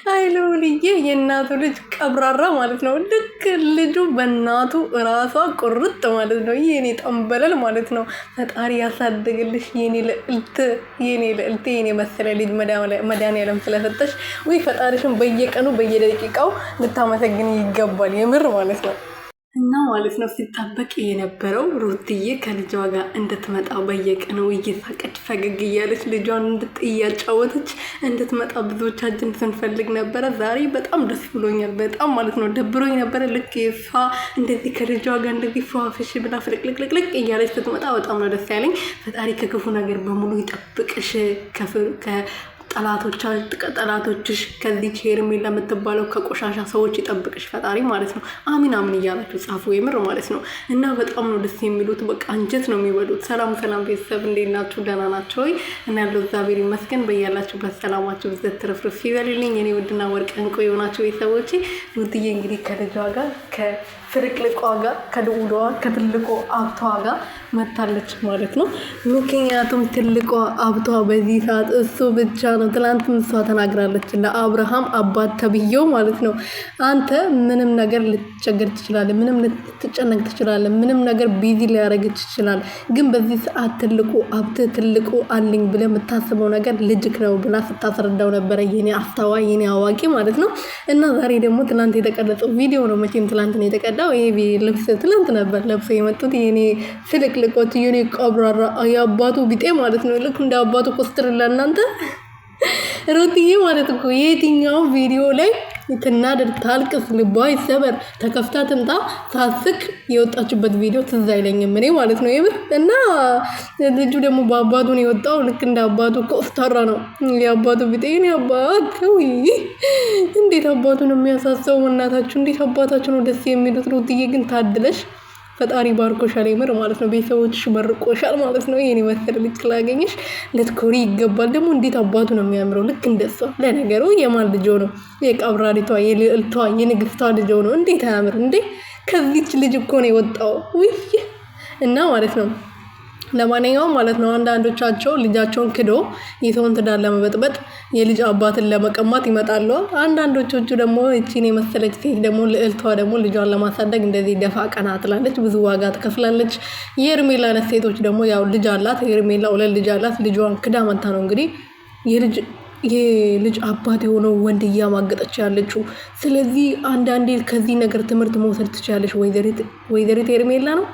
አይሉልዬ የእናቱ ልጅ ቀብራራ ማለት ነው። ልክ ልጁ በእናቱ ራሷ ቁርጥ ማለት ነው። የኔ ጠንበለል ማለት ነው። ፈጣሪ ያሳድግልሽ የኔ ልዕልት፣ የኔ ልዕልት፣ የኔ መሰለ ልጅ መድኃኒዓለም ስለሰጠሽ። ወይ ፈጣሪሽን በየቀኑ በየደቂቃው ልታመሰግን ይገባል። የምር ማለት ነው። እና ማለት ነው ሲጠበቅ የነበረው ሩትዬ ከልጇ ጋር እንድትመጣ በየቀኑ እየሳቀች ፈገግ እያለች ልጇን እያጫወተች እንድትመጣ ብዙዎቻችን ስንፈልግ ነበረ። ዛሬ በጣም ደስ ብሎኛል። በጣም ማለት ነው ደብሮኝ ነበረ። ልክ የሷ እንደዚህ ከልጇ ጋር እንደዚህ ፏፍሽ ብላ ፍልቅልቅልቅ እያለች ስትመጣ በጣም ነው ደስ ያለኝ። ፈጣሪ ከክፉ ነገር በሙሉ ይጠብቅሽ። ጠላቶችሽ ከዚህ ሄርሜላ የምትባለው ከቆሻሻ ሰዎች ይጠብቅሽ ፈጣሪ ማለት ነው። አሚን አሚን እያላችሁ ጻፉ። የምር ማለት ነው። እና በጣም ነው ደስ የሚሉት። በቃ አንጀት ነው የሚበሉት። ሰላም ሰላም ቤተሰብ እንዴት ናችሁ? ደህና ናቸው ወይ? እና ያለው እግዚአብሔር ይመስገን። በያላችሁበት ሰላማችሁ ብዘት ትርፍርፍ ይበልልኝ። የኔ ውድና ወርቅ እንቁ የሆናችሁ ቤተሰቦቼ ሩትዬ እንግዲህ ከልጇ ጋር ፍርቅልቋ ጋር ከልዑሏ ከትልቁ አብቷ ጋር መታለች ማለት ነው። ምክንያቱም ትልቋ አብቷ በዚህ ሰዓት እሱ ብቻ ነው። ትላንትም እሷ ተናግራለች ለአብርሃም አባት ተብዬው ማለት ነው። አንተ ምንም ነገር ልትቸገር ትችላለህ፣ ምንም ልትጨነቅ ትችላለህ፣ ምንም ነገር ቢዚ ሊያደርግህ ይችላል። ግን በዚህ ሰዓት ትልቁ አብት ትልቁ አለኝ ብለህ የምታስበው ነገር ልጅክ ነው ብላ ስታስረዳው ነበረ። የኔ አስተዋይ የኔ አዋቂ ማለት ነው። እና ዛሬ ደግሞ ትላንት የተቀረጸው ቪዲዮ ነው። መቼም ትላንት ነው የተቀዳ ይሄ ልብስ ትላንት ነበር ለብሰው የመጡት የኔ ፍልቅልቆት የኔ ቀብራራ የአባቱ ቢጤ ማለት ነው። ልክ እንደ አባቱ ኮስትር ለእናንተ ሩትዬ ማለት እኮ የትኛው ቪዲዮ ላይ ትናደድ፣ ታልቅስ፣ ልቧ ይሰበር፣ ተከፍታ ትምጣ ሳስቅ የወጣችበት ቪዲዮ ትዝ አይለኝም እኔ ማለት ነው የምር። እና ልጁ ደግሞ በአባቱ ነው የወጣው። ልክ እንደ አባቱ ኮስተራ ነው የአባቱ ቢጤ። የኔ አባት እንዴት አባቱ ነው የሚያሳሰው እናታችሁ፣ እንዴት አባታችሁ ነው ደስ የሚሉት። ሩትዬ ግን ታድለሽ፣ ፈጣሪ ባርኮሻል የምር ማለት ነው። ቤተሰቦችሽ መርቆሻል ማለት ነው። ይሄን መሰለ ልጅ ስላገኘሽ ልትኮሪ ይገባል። ደግሞ እንዴት አባቱ ነው የሚያምረው ልክ እንደሷ። ለነገሩ የማን ልጅ ነው? የቀብራሪቷ የልዕልቷ የንግስቷ ልጅ ነው። እንዴት አያምር እንዴ! ከዚች ልጅ እኮ ነው የወጣው። ውይ እና ማለት ነው ለማንኛውም ማለት ነው አንዳንዶቻቸው ልጃቸውን ክዶ የሰውን ትዳር ለመበጥበጥ የልጅ አባትን ለመቀማት ይመጣሉ። አንዳንዶቹ ደግሞ እቺን የመሰለች ሴት ደግሞ ልዕልቷ ደግሞ ልጇን ለማሳደግ እንደዚህ ደፋ ቀና ትላለች፣ ብዙ ዋጋ ትከፍላለች። የሄርሜላ ሴቶች ደግሞ ያው ልጅ አላት፣ ሄርሜላ ሁለት ልጅ አላት። ልጇን ክዳ መታ ነው እንግዲህ የልጅ አባት የሆነው ወንድ እያማገጠች ያለችው። ስለዚህ አንዳንዴ ከዚህ ነገር ትምህርት መውሰድ ትችላለች። ወይዘሪት ሄርሜላ ነው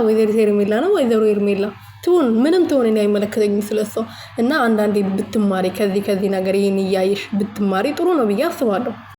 ወይዘሪት ሄርሜላ ነው ወይዘሮ ሄርሜላ ትሁን ምንም ትሁን እኔ አይመለከተኝም ስለሷ። እና አንዳንዴ ብትማሪ ከዚህ ነገር ይሄን እያየሽ ብትማሪ ጥሩ ነው ብዬ አስባለሁ።